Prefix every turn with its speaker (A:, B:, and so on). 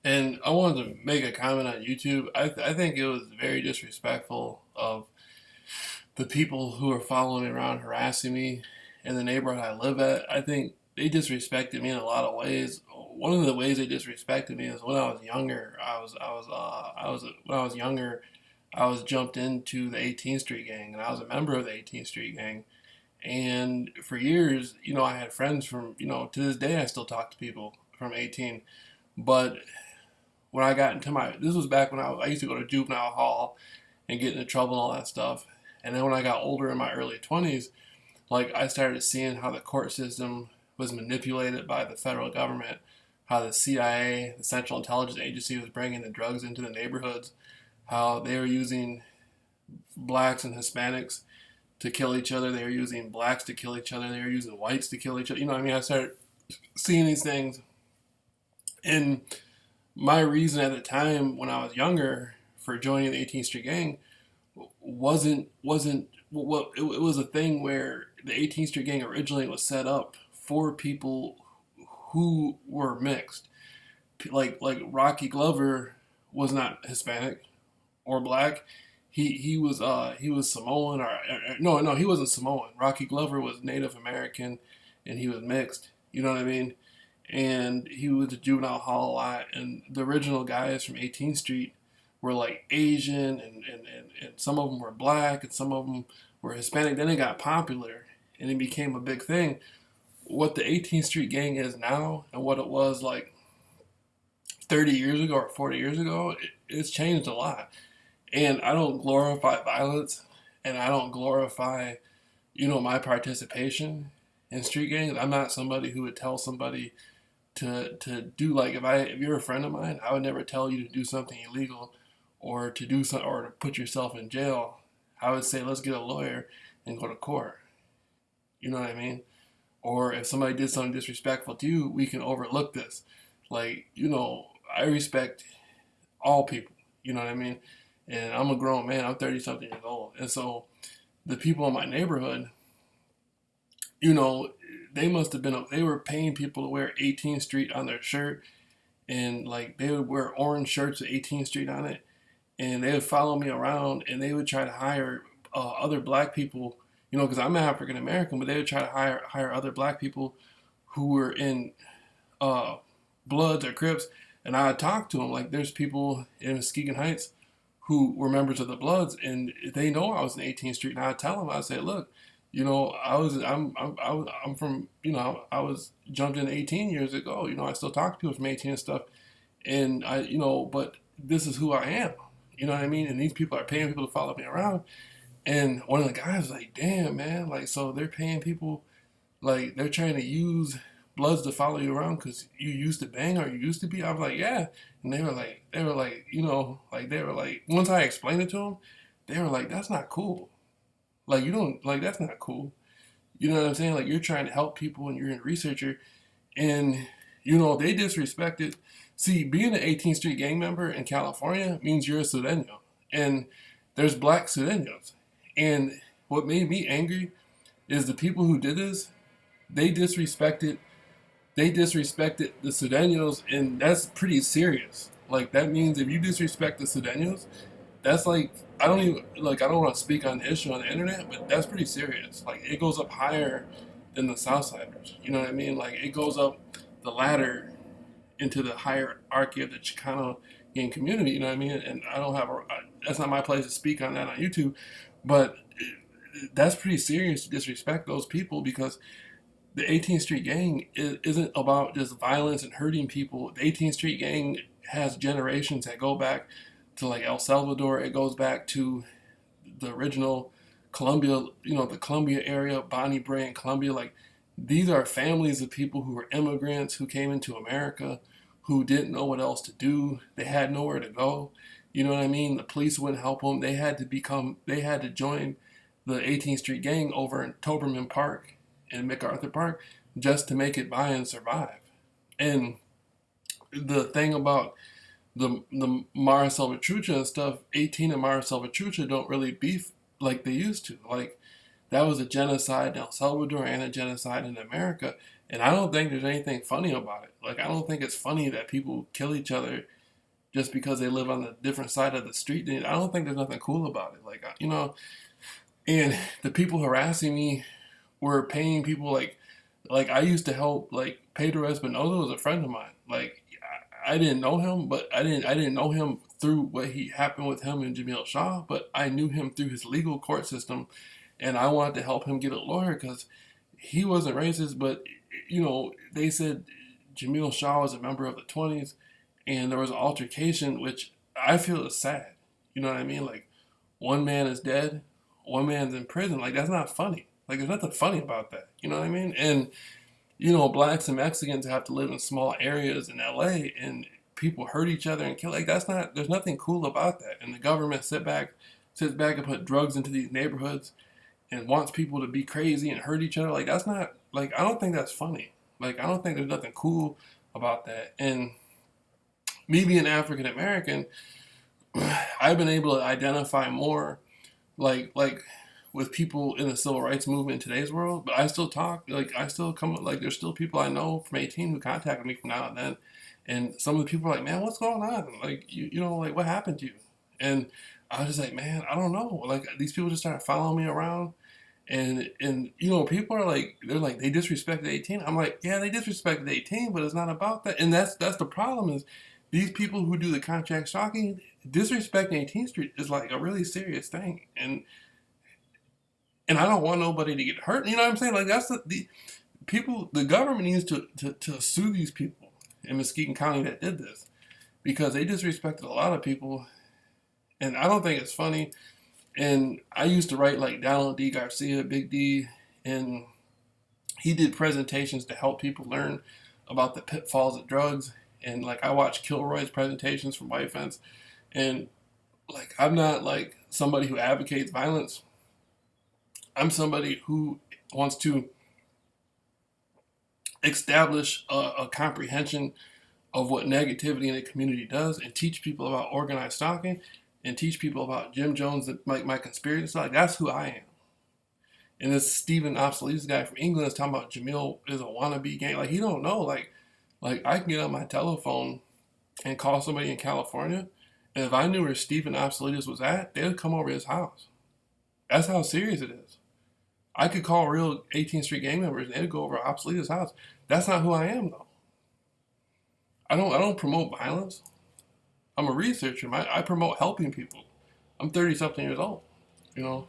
A: And I wanted to make a comment on YouTube. I think it was very disrespectful of the people who are following me around, harassing me in the neighborhood I live at. I think they disrespected me in a lot of ways. One of the ways they disrespected me is when I was younger. When I was younger, I was jumped into the 18th Street Gang, and I was a member of the 18th Street Gang. And for years, I had friends from, to this day, I still talk to people from 18. But when I got into this was back when I used to go to juvenile hall and get into trouble and all that stuff. And then when I got older in my early 20s, like I started seeing how the court system was manipulated by the federal government, how the CIA, the Central Intelligence Agency, was bringing the drugs into the neighborhoods, how they were using blacks and Hispanics to kill each other, they were using blacks to kill each other, they were using whites to kill each other. I started seeing these things, and my reason at the time when I was younger for joining the 18th Street Gang wasn't what it was a thing where the 18th Street Gang originally was set up for people who were mixed. Like Rocky Glover was not Hispanic or black. He was Samoan or no, he wasn't Samoan. Rocky Glover was Native American and he was mixed. You know what I mean? And he was a juvenile hall a lot. And the original guys from 18th Street were like Asian, and some of them were black, and some of them were Hispanic. Then it got popular, and it became a big thing. What the 18th Street Gang is now, and what it was like 30 years ago or 40 years ago, it's changed a lot. And I don't glorify violence, and I don't glorify, my participation in street gangs. I'm not somebody who would tell somebody to do, like, if you're a friend of mine, I would never tell you to do something illegal or to do something or to put yourself in jail. I would say let's get a lawyer and go to court. You know what I mean? Or if somebody did something disrespectful to you, we can overlook this. Like, I respect all people. You know what I mean? And I'm a grown man. I'm 30 something years old. And so the people in my neighborhood, you know, they were paying people to wear 18th Street on their shirt. And like they would wear orange shirts with 18th Street on it. And they would follow me around and they would try to hire other black people, because I'm African American, but they would try to hire other black people who were in uh, Bloods or Crips. And I would talk to them. Like there's people in Muskegon Heights who were members of the Bloods, and they know I was in 18th Street. And I tell them, I say, look, I'm from, I was jumped in 18 years ago. I still talk to people from 18 and stuff, and but this is who I am. You know what I mean? And these people are paying people to follow me around. And one of the guys was like, damn, man, like, so they're paying people, like, they're trying to use Bloods to follow you around because you used to bang or you used to be. I was like, yeah. And they were like, once I explained it to them, they were like, that's not cool. Like, you don't, like, that's not cool. You know what I'm saying? Like, you're trying to help people and you're a researcher. And, they disrespected. See, being an 18th Street gang member in California means you're a Sureño. And there's black Sureños. And what made me angry is the people who did this, they disrespected the Sureños, and that's pretty serious. Like that means if you disrespect the Sureños, that's like I don't want to speak on the issue on the internet, but that's pretty serious. Like it goes up higher than the Southsiders. You know what I mean? Like it goes up the ladder into the hierarchy of the Chicano gang community. You know what I mean? And I don't have that's not my place to speak on that on YouTube, but that's pretty serious to disrespect those people because the 18th Street Gang isn't about just violence and hurting people. The 18th Street Gang has generations that go back to like El Salvador. It goes back to the original Colombia, the Colombia area, Bonnie Bray and Colombia. Like these are families of people who were immigrants who came into America who didn't know what else to do. They had nowhere to go. You know what I mean? The police wouldn't help them. They had to join the 18th Street Gang over in Toberman Park and MacArthur Park just to make it by and survive. And the thing about the Mara Salvatrucha and stuff, 18 and Mara Salvatrucha don't really beef like they used to. Like that was a genocide in El Salvador and a genocide in America. And I don't think there's anything funny about it. Like, I don't think it's funny that people kill each other just because they live on a different side of the street. I don't think there's nothing cool about it. Like, and the people harassing me were paying people like I used to help, like Pedro Espinosa was a friend of mine. Like I didn't know him, but I didn't know him through what he happened with him and Jamil Shaw, but I knew him through his legal court system, and I wanted to help him get a lawyer because he wasn't racist, but they said Jamil Shaw was a member of the 20s, and there was an altercation, which I feel is sad. You know what I mean? Like, one man is dead, one man's in prison. Like, that's not funny. Like, there's nothing funny about that. You know what I mean? And blacks and Mexicans have to live in small areas in LA, and people hurt each other and kill. Like, that's not. There's nothing cool about that. And the government sits back and put drugs into these neighborhoods and wants people to be crazy and hurt each other. Like, that's not. Like, I don't think that's funny. Like, I don't think there's nothing cool about that. And me being African American, I've been able to identify more, like with people in the civil rights movement in today's world. But I still talk, like I still come, like there's still people I know from 18 who contact me from now and then, and some of the people are like, man, what's going on? Like like what happened to you? And I was just like, man, I don't know. Like these people just started following me around, and people are like, they're like, they disrespected 18. I'm like, yeah, they disrespected 18, but it's not about that. And that's the problem is these people who do the contract stalking, disrespecting 18th Street is like a really serious thing. And I don't want nobody to get hurt. You know what I'm saying? Like that's the people. The government needs to sue these people in Mesquite County that did this because they disrespected a lot of people, and I don't think it's funny. And I used to write like Donald D. Garcia, Big D, and he did presentations to help people learn about the pitfalls of drugs. And like I watched Kilroy's presentations from White Fence, and like I'm not like somebody who advocates violence. I'm somebody who wants to establish a comprehension of what negativity in a community does and teach people about organized stalking and teach people about Jim Jones, my conspiracy stuff. Like, that's who I am. And this Stephen Obsoletes guy from England is talking about Jamil is a wannabe gang. Like, he don't know. Like I can get on my telephone and call somebody in California, and if I knew where Stephen Obsoletes was at, they would come over his house. That's how serious it is. I could call real 18th Street gang members and they'd go over Obsolete's house. That's not who I am, though. I don't promote violence. I'm a researcher. I promote helping people. I'm 30 something years old. You know.